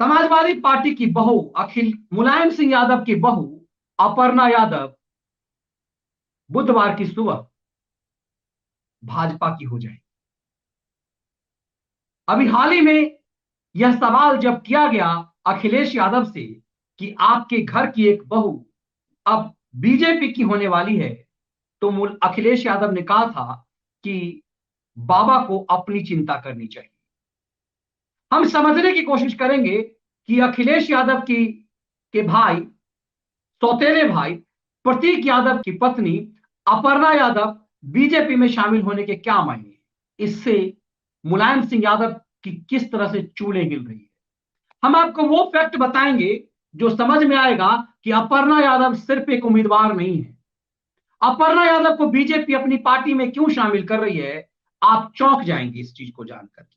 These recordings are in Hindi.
समाजवादी पार्टी की बहू अखिल मुलायम सिंह यादव की बहू अपर्णा यादव बुधवार की सुबह भाजपा की हो जाएगी। अभी हाल ही में यह सवाल जब किया गया अखिलेश यादव से कि आपके घर की एक बहू अब बीजेपी की होने वाली है, तो अखिलेश यादव ने कहा था कि बाबा को अपनी चिंता करनी चाहिए। हम समझने की कोशिश करेंगे कि अखिलेश यादव की के भाई, सौतेले भाई प्रतीक यादव की पत्नी अपर्णा यादव बीजेपी में शामिल होने के क्या मायने, इससे मुलायम सिंह यादव की किस तरह से चूलें हिल रही है। हम आपको वो फैक्ट बताएंगे जो समझ में आएगा कि अपर्णा यादव सिर्फ एक उम्मीदवार नहीं है। अपर्णा यादव को बीजेपी अपनी पार्टी में क्यों शामिल कर रही है, आप चौंक जाएंगे इस चीज को जानकर।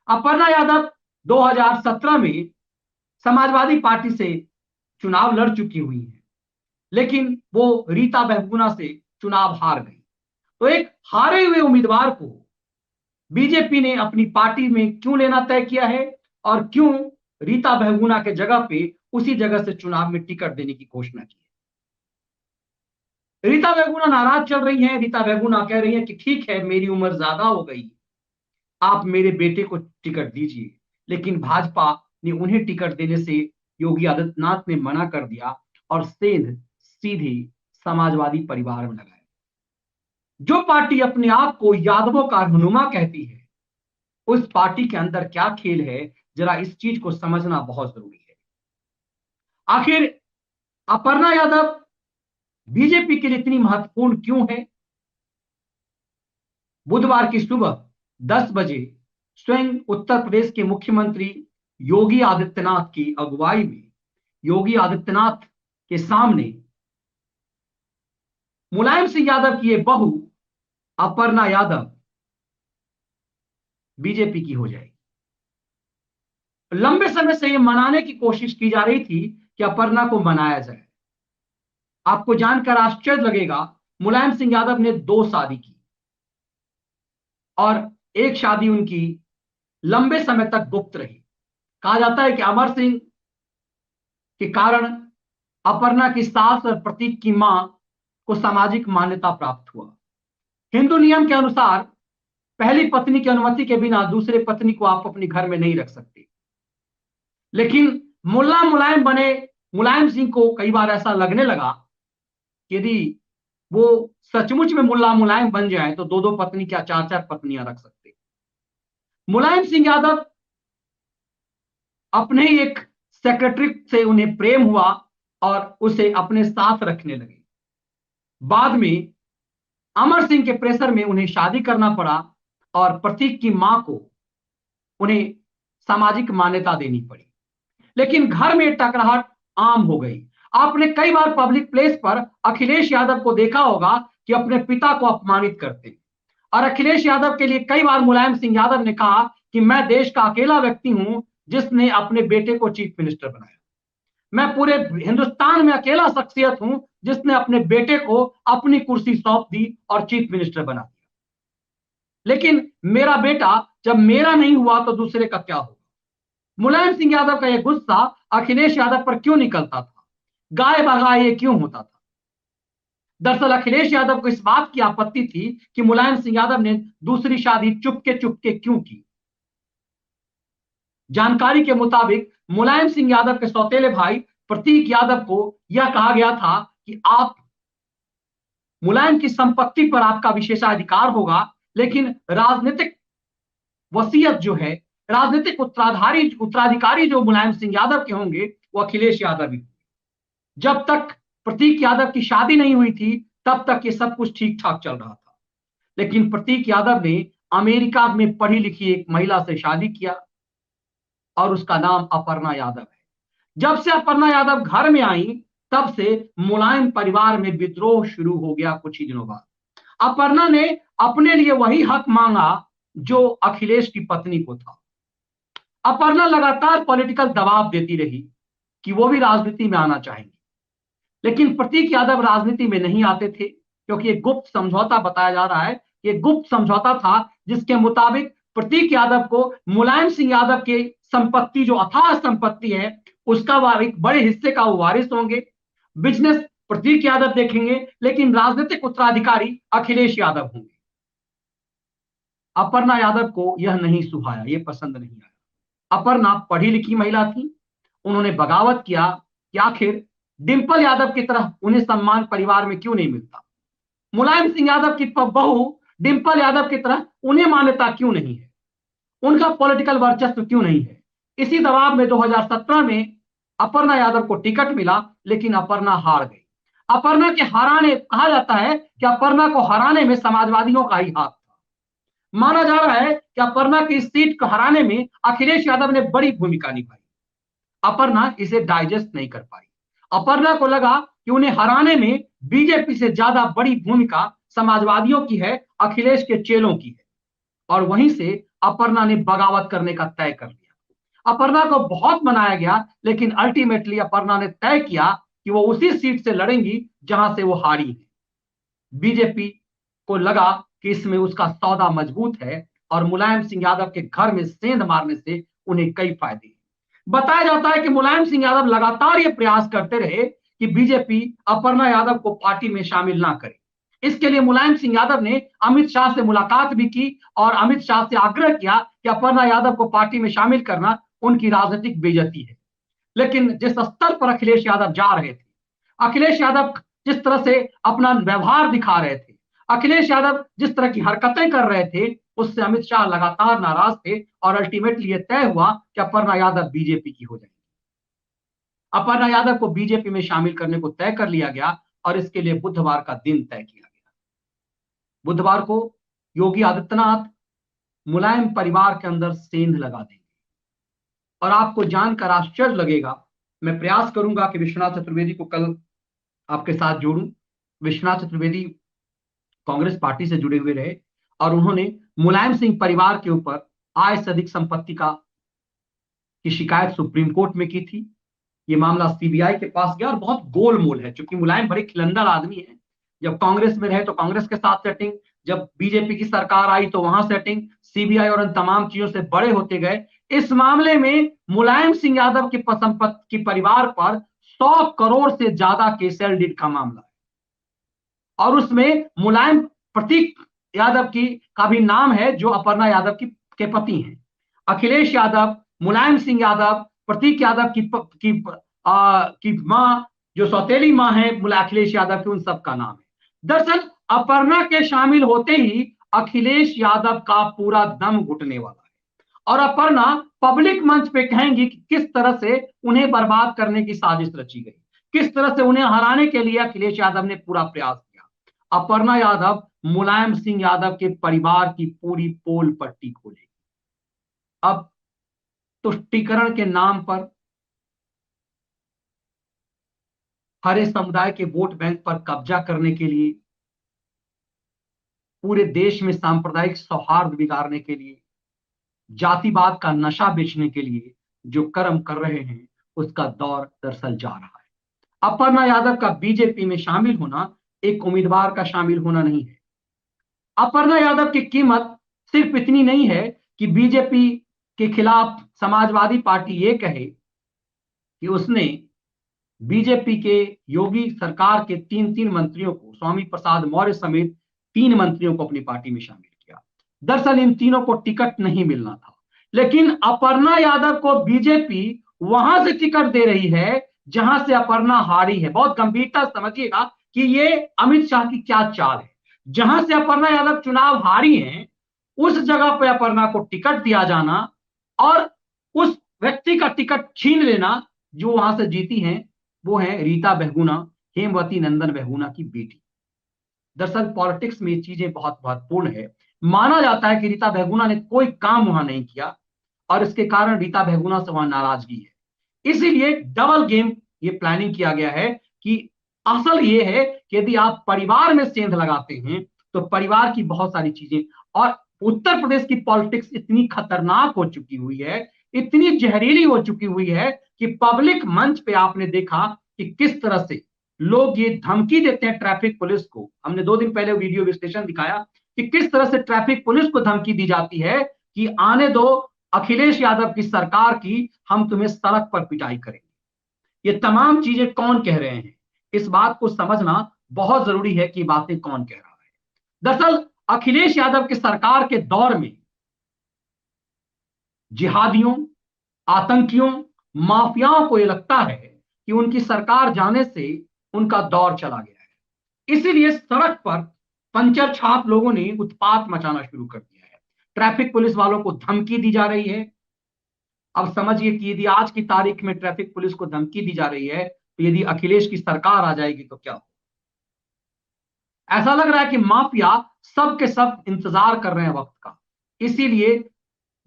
अपर्णा यादव 2017 में समाजवादी पार्टी से चुनाव लड़ चुकी हुई है, लेकिन वो रीता बहुगुणा से चुनाव हार गई। तो एक हारे हुए उम्मीदवार को बीजेपी ने अपनी पार्टी में क्यों लेना तय किया है और क्यों रीता बहुगुणा के जगह पे उसी जगह से चुनाव में टिकट देने की घोषणा की है। रीता बहुगुणा नाराज चल रही हैं। रीता बहुगुणा कह रही है कि ठीक है, मेरी उम्र ज्यादा हो गई, आप मेरे बेटे को टिकट दीजिए। लेकिन भाजपा ने उन्हें टिकट देने से योगी आदित्यनाथ ने मना कर दिया और सेंध सीधे समाजवादी परिवार में लगाया। जो पार्टी अपने आप को यादवों का रहनुमा कहती है, उस पार्टी के अंदर क्या खेल है, जरा इस चीज को समझना बहुत जरूरी है। आखिर अपर्णा यादव बीजेपी के लिए इतनी महत्वपूर्ण क्यों है? बुधवार की सुबह 10 बजे स्वयं उत्तर प्रदेश के मुख्यमंत्री योगी आदित्यनाथ की अगुवाई में योगी आदित्यनाथ के सामने मुलायम सिंह यादव की ये बहू अपर्णा यादव बीजेपी की हो जाएगी। लंबे समय से ये मनाने की कोशिश की जा रही थी कि अपर्णा को मनाया जाए। आपको जानकर आश्चर्य लगेगा, मुलायम सिंह यादव ने 2 शादी की और एक शादी उनकी लंबे समय तक गुप्त रही। कहा जाता है कि अमर सिंह के कारण अपर्णा की सास और प्रतीक की मां को सामाजिक मान्यता प्राप्त हुआ। हिंदू नियम के अनुसार पहली पत्नी की अनुमति के बिना दूसरे पत्नी को आप अपने घर में नहीं रख सकते। लेकिन मुल्ला मुलायम बने मुलायम सिंह को कई बार ऐसा लगने लगा कि यदि वो सचमुच में मुल्ला मुलायम बन जाए तो 2-2 पत्नी क्या 4-4 पत्नियां रख सकते। मुलायम सिंह यादव अपने ही एक सेक्रेटरी से उन्हें प्रेम हुआ और उसे अपने साथ रखने लगे। बाद में अमर सिंह के प्रेशर में उन्हें शादी करना पड़ा और प्रतीक की मां को उन्हें सामाजिक मान्यता देनी पड़ी। लेकिन घर में टकराहट आम हो गई। आपने कई बार पब्लिक प्लेस पर अखिलेश यादव को देखा होगा कि अपने पिता को अपमानित करते। और अखिलेश यादव के लिए कई बार मुलायम सिंह यादव ने कहा कि मैं देश का अकेला व्यक्ति हूं जिसने अपने बेटे को चीफ मिनिस्टर बनाया। मैं पूरे हिंदुस्तान में अकेला शख्सियत हूं जिसने अपने बेटे को अपनी कुर्सी सौंप दी और चीफ मिनिस्टर बना दिया। लेकिन मेरा बेटा जब मेरा नहीं हुआ तो दूसरे का क्या होगा? मुलायम सिंह यादव का यह गुस्सा अखिलेश यादव पर क्यों निकलता था? गाय बगाए ये क्यों होता था? दरअसल अखिलेश यादव को इस बात की आपत्ति थी कि मुलायम सिंह यादव ने दूसरी शादी चुपके चुपके क्यों की। जानकारी के मुताबिक मुलायम सिंह यादव के सौतेले भाई प्रतीक यादव को यह कहा गया था कि आप मुलायम की संपत्ति पर आपका विशेषाधिकार होगा, लेकिन राजनीतिक वसीयत जो है, राजनीतिक उत्तराधिकारी जो मुलायम सिंह यादव के होंगे वो अखिलेश यादव ही। जब तक प्रतीक यादव की शादी नहीं हुई थी तब तक ये सब कुछ ठीक ठाक चल रहा था। लेकिन प्रतीक यादव ने अमेरिका में पढ़ी लिखी एक महिला से शादी किया और उसका नाम अपर्णा यादव है। जब से अपर्णा यादव घर में आई तब से मुलायम परिवार में विद्रोह शुरू हो गया। कुछ ही दिनों बाद अपर्णा ने अपने लिए वही हक मांगा जो अखिलेश की पत्नी को था। अपर्णा लगातार पॉलिटिकल दबाव देती रही कि वो भी राजनीति में आना चाहेंगी, लेकिन प्रतीक यादव राजनीति में नहीं आते थे क्योंकि एक गुप्त समझौता बताया जा रहा है। ये गुप्त समझौता था जिसके मुताबिक प्रतीक यादव को मुलायम सिंह यादव के संपत्ति जो अथाह संपत्ति है उसका एक बड़े हिस्से का वो वारिस होंगे। बिजनेस प्रतीक यादव देखेंगे, लेकिन राजनीतिक उत्तराधिकारी अखिलेश यादव होंगे। अपर्णा यादव को यह नहीं सुहाया, यह पसंद नहीं आया। अपर्णा पढ़ी लिखी महिला थी, उन्होंने बगावत किया कि आखिर डिंपल यादव की तरह उन्हें सम्मान परिवार में क्यों नहीं मिलता, मुलायम सिंह यादव की बहू डिंपल यादव की तरह उन्हें मान्यता क्यों नहीं है, उनका पॉलिटिकल वर्चस्व क्यों नहीं है। इसी दबाव में 2017 में अपर्णा यादव को टिकट मिला, लेकिन अपर्णा हार गई। अपर्णा के हराने, कहा जाता है कि अपर्णा को हराने में समाजवादियों का ही हाथ था। माना जा रहा है कि अपर्णा की इस सीट को हराने में अखिलेश यादव ने बड़ी भूमिका निभाई। अपर्णा इसे डाइजेस्ट नहीं कर पाई। अपर्णा को लगा कि उन्हें हराने में बीजेपी से ज्यादा बड़ी भूमिका समाजवादियों की है, अखिलेश के चेलों की है, और वहीं से अपर्णा ने बगावत करने का तय कर लिया। अपर्णा को बहुत मनाया गया, लेकिन अल्टीमेटली अपर्णा ने तय किया कि वो उसी सीट से लड़ेंगी जहां से वो हारी है। बीजेपी को लगा कि इसमें उसका सौदा मजबूत है, और मुलायम सिंह यादव के घर में सेंध मारने से उन्हें कई फायदे हैं। बताया जाता है कि मुलायम सिंह यादव लगातार ये प्रयास करते रहे कि बीजेपी अपर्णा यादव को पार्टी में शामिल ना करे। इसके लिए मुलायम सिंह यादव ने अमित शाह से मुलाकात भी की और अमित शाह से आग्रह किया कि अपर्णा यादव को पार्टी में शामिल करना उनकी राजनीतिक बेइज्जती है। लेकिन जिस स्तर पर अखिलेश यादव जा रहे थे, अखिलेश यादव जिस तरह से अपना व्यवहार दिखा रहे थे, अखिलेश यादव जिस तरह की हरकतें कर रहे थे, उससे अमित शाह लगातार नाराज थे, और अल्टीमेटली यह तय हुआ कि अपर्णा यादव बीजेपी की हो जाएगी। अपर्णा यादव को बीजेपी में शामिल करने को तय कर लिया गया, और इसके लिए बुधवार का दिन तय किया गया। बुधवार को योगी आदित्यनाथ मुलायम परिवार के अंदर सेंध लगा देंगे, और आपको जानकर आश्चर्य लगेगा, मैं प्रयास करूंगा कि विश्वनाथ चतुर्वेदी को कल आपके साथ जोड़ूं। विश्वनाथ चतुर्वेदी कांग्रेस पार्टी से जुड़े हुए रहे, और उन्होंने मुलायम सिंह परिवार के ऊपर आय से अधिक संपत्ति की शिकायत सुप्रीम कोर्ट में की थी। ये मामला सीबीआई के पास गया, और बहुत गोलमोल है, क्योंकि मुलायम बड़े खिलंदड़ आदमी है। जब कांग्रेस में रहे तो कांग्रेस के साथ सेटिंग, जब बीजेपी की सरकार आई तो वहां सेटिंग, सीबीआई और इन तमाम चीजों से बड़े होते गए। इस मामले में मुलायम सिंह यादव की संपत्ति की परिवार पर 100 करोड़ से ज्यादा के सेल डीड का मामला है, और उसमें मुलायम प्रतीक यादव का भी नाम है, जो अपर्णा यादव के पति हैं। अखिलेश यादव, मुलायम सिंह यादव, प्रतीक यादव की मां, जो सौतेली मां है अखिलेश यादव की, उन सब का नाम है। दरअसल अपर्णा के शामिल होते ही अखिलेश यादव का पूरा दम घुटने वाला है, और अपर्णा पब्लिक मंच पे कहेंगी कि किस तरह से उन्हें बर्बाद करने की साजिश रची गई, किस तरह से उन्हें हराने के लिए अखिलेश यादव ने पूरा प्रयास किया। अपर्णा यादव मुलायम सिंह यादव के परिवार की पूरी पोल पट्टी खोलेगी। अब तुष्टीकरण के नाम पर, हरे समुदाय के वोट बैंक पर कब्जा करने के लिए, पूरे देश में सांप्रदायिक सौहार्द बिगाड़ने के लिए, जातिवाद का नशा बेचने के लिए जो कर्म कर रहे हैं, उसका दौर दरअसल जा रहा है। अपर्णा यादव का बीजेपी में शामिल होना एक उम्मीदवार का शामिल होना नहीं है। अपर्णा यादव की कीमत सिर्फ इतनी नहीं है कि बीजेपी के खिलाफ समाजवादी पार्टी ये कहे कि उसने बीजेपी के योगी सरकार के 3 मंत्रियों को, स्वामी प्रसाद मौर्य समेत 3 मंत्रियों को अपनी पार्टी में शामिल किया। दरअसल इन तीनों को टिकट नहीं मिलना था, लेकिन अपर्णा यादव को बीजेपी वहां से टिकट दे रही है जहां से अपर्णा हारी है। बहुत गंभीरता समझिएगा कि ये अमित शाह की क्या चाल है। जहां से अपर्णा यादव चुनाव हारी हैं, उस जगह पर अपर्णा को टिकट दिया जाना, और उस व्यक्ति का टिकट छीन लेना जो वहां से जीती हैं, वो है रीता बहुगुणा, हेमवती नंदन बहुगुणा की बेटी। दरअसल पॉलिटिक्स में ये चीजें बहुत महत्वपूर्ण है। माना जाता है कि रीता बहुगुणा ने कोई काम वहां नहीं किया, और इसके कारण रीता बहुगुणा से वहां नाराजगी है। इसीलिए डबल गेम ये प्लानिंग किया गया है कि असल ये है कि यदि आप परिवार में सेंध लगाते हैं तो परिवार की बहुत सारी चीजें, और उत्तर प्रदेश की पॉलिटिक्स इतनी खतरनाक हो चुकी हुई है, इतनी जहरीली हो चुकी हुई है कि पब्लिक मंच पे आपने देखा कि किस तरह से लोग ये धमकी देते हैं ट्रैफिक पुलिस को। हमने 2 दिन पहले वीडियो विश्लेषण दिखाया कि किस तरह से ट्रैफिक पुलिस को धमकी दी जाती है कि आने दो, अखिलेश यादव की सरकार की हम तुम्हें सड़क पर पिटाई करेंगे। ये तमाम चीजें कौन कह रहे हैं, इस बात को समझना बहुत जरूरी है कि बातें कौन कह रहा है। दरअसल अखिलेश यादव की सरकार के दौर में जिहादियों, आतंकियों, माफियाओं को यह लगता है कि उनकी सरकार जाने से उनका दौर चला गया है। इसीलिए सड़क पर पंचर छाप लोगों ने उत्पात मचाना शुरू कर दिया है। ट्रैफिक पुलिस वालों को धमकी दी जा रही है। अब समझिए कि यदि आज की तारीख में ट्रैफिक पुलिस को धमकी दी जा रही है, तो यदि अखिलेश की सरकार आ जाएगी तो क्या हो। ऐसा लग रहा है कि माफिया सब के सब इंतजार कर रहे हैं वक्त का। इसीलिए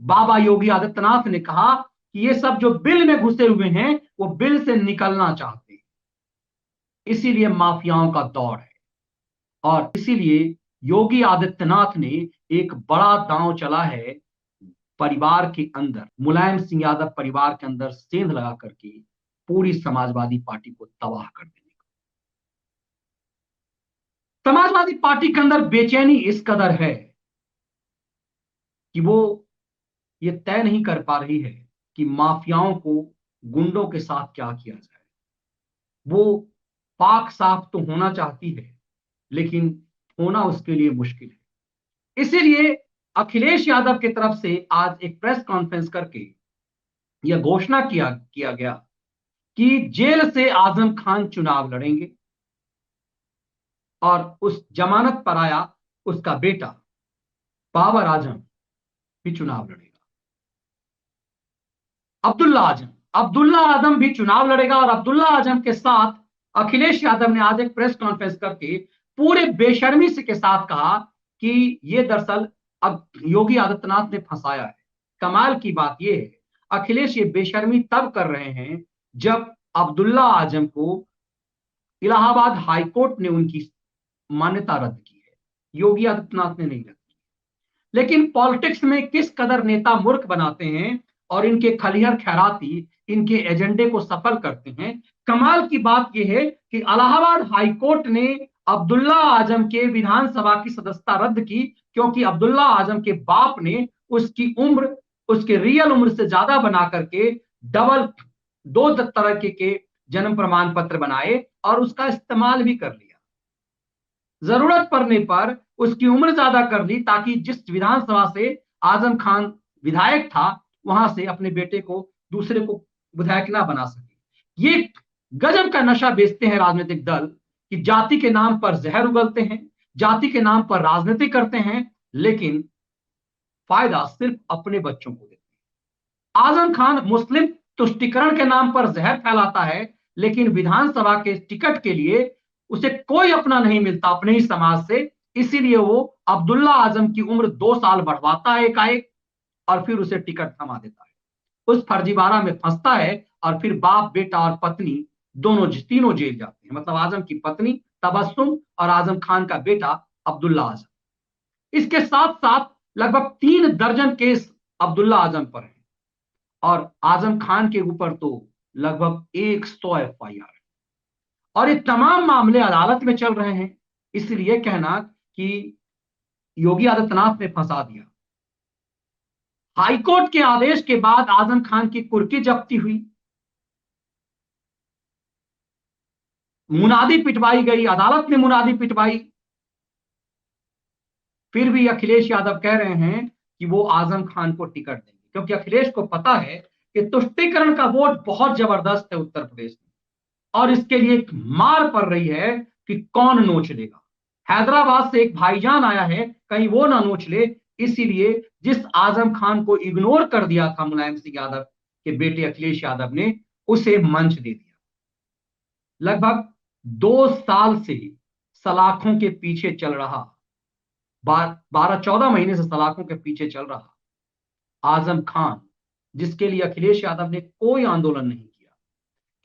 बाबा योगी आदित्यनाथ ने कहा कि ये सब जो बिल में घुसे हुए हैं वो बिल से निकलना चाहते हैं। इसीलिए माफियाओं का दौर है। और इसीलिए योगी आदित्यनाथ ने एक बड़ा दांव चला है परिवार के अंदर, मुलायम सिंह यादव परिवार के अंदर सेंध लगा करके पूरी समाजवादी पार्टी को तबाह कर देने का। समाजवादी पार्टी के अंदर बेचैनी इस कदर है कि वो ये तय नहीं कर पा रही है कि माफियाओं को गुंडों के साथ क्या किया जाए। वो पाक साफ तो होना चाहती है, लेकिन होना उसके लिए मुश्किल है। इसीलिए अखिलेश यादव की तरफ से आज एक प्रेस कॉन्फ्रेंस करके यह घोषणा किया गया कि जेल से आजम खान चुनाव लड़ेंगे और उस जमानत पर आया उसका बेटा बाबर आजम भी चुनाव लड़ेगा। अब्दुल्ला आजम भी चुनाव लड़ेगा और अब्दुल्ला आजम के साथ अखिलेश यादव ने आज एक प्रेस कॉन्फ्रेंस करके पूरे बेशर्मी से के साथ कहा कि ये दरअसल अब योगी आदित्यनाथ ने फंसाया है। कमाल की बात यह है, अखिलेश ये बेशर्मी तब कर रहे हैं जब अब्दुल्ला आजम को इलाहाबाद हाईकोर्ट ने उनकी मान्यता रद्द की है, योगी आदित्यनाथ ने नहीं रद्द की। लेकिन पॉलिटिक्स में किस कदर नेता मूर्ख बनाते हैं और इनके खलिहर खैराती इनके एजेंडे को सफल करते हैं। कमाल की बात यह है कि इलाहाबाद हाईकोर्ट ने अब्दुल्ला आजम के विधानसभा की सदस्यता रद्द की, क्योंकि अब्दुल्ला आजम के बाप ने उसकी उम्र उसके रियल उम्र से ज्यादा बना करके डबल दो तरह के जन्म प्रमाण पत्र बनाए और उसका इस्तेमाल भी कर लिया। जरूरत पड़ने पर उसकी उम्र ज्यादा कर ली ताकि जिस विधानसभा से आजम खान विधायक था वहां से अपने बेटे को दूसरे को विधायक ना बना सके। ये गजब का नशा बेचते हैं राजनीतिक दल कि जाति के नाम पर जहर उगलते हैं, जाति के नाम पर राजनीति करते हैं, लेकिन फायदा सिर्फ अपने बच्चों को देते हैं। आजम खान मुस्लिम तुष्टिकरण के नाम पर जहर फैलाता है, लेकिन विधानसभा के टिकट के लिए उसे कोई अपना नहीं मिलता अपने ही समाज से। इसीलिए वो अब्दुल्ला आजम की उम्र 2 साल बढ़वाता है एकाएक और फिर उसे टिकट थमा देता है। उस फर्जीवाड़ा में फंसता है और फिर बाप बेटा और पत्नी तीनों जेल जाते हैं। मतलब आजम की पत्नी तबस्सुम और आजम खान का बेटा अब्दुल्ला आजम। इसके साथ साथ लगभग 3 दर्जन केस अब्दुल्ला आजम पर है और आजम खान के ऊपर तो लगभग 100 FIR है और ये तमाम मामले अदालत में चल रहे हैं। इसलिए कहना कि योगी आदित्यनाथ ने फंसा दिया। हाईकोर्ट के आदेश के बाद आजम खान की कुर्की जब्ती हुई, मुनादी पिटवाई गई, अदालत ने मुनादी पिटवाई। फिर भी अखिलेश यादव कह रहे हैं कि वो आजम खान को टिकट देंगे, क्योंकि अखिलेश को पता है कि तुष्टीकरण का वोट बहुत जबरदस्त है उत्तर प्रदेश में और इसके लिए एक मार पड़ रही है कि कौन नोच लेगा। हैदराबाद से एक भाईजान आया है, कहीं वो ना नोच ले। इसीलिए जिस आजम खान को इग्नोर कर दिया था मुलायम सिंह यादव के बेटे अखिलेश यादव ने, उसे मंच दे दिया। लगभग 2 साल से सलाखों के पीछे चल रहा, 12-14 महीने से सलाखों के पीछे चल रहा आजम खान, जिसके लिए अखिलेश यादव ने कोई आंदोलन नहीं किया,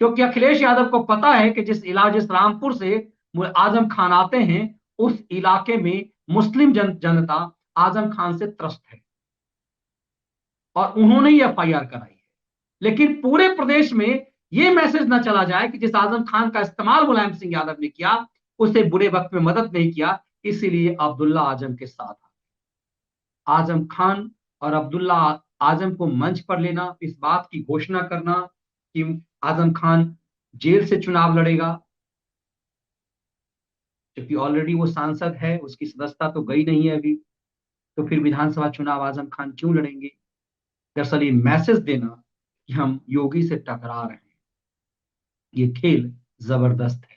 क्योंकि अखिलेश यादव को पता है कि जिस रामपुर से आजम खान आते हैं उस इलाके में मुस्लिम जनता आजम खान से त्रस्त है और उन्होंने ही FIR कराई है। लेकिन पूरे प्रदेश में यह मैसेज ना चला जाए कि जिस आजम खान का इस्तेमाल मुलायम सिंह यादव ने किया उसे बुरे वक्त में मदद नहीं किया, इसीलिए अब्दुल्ला आजम के साथ आजम खान और अब्दुल्ला आजम को मंच पर लेना, इस बात की घोषणा करना कि आजम खान जेल से चुनाव लड़ेगा, क्योंकि ऑलरेडी वो सांसद है, उसकी सदस्यता तो गई नहीं है अभी, तो फिर विधानसभा चुनाव आजम खान क्यों लड़ेंगे? दरअसल ये मैसेज देना कि हम योगी से टकरा रहे हैं, ये खेल जबरदस्त है।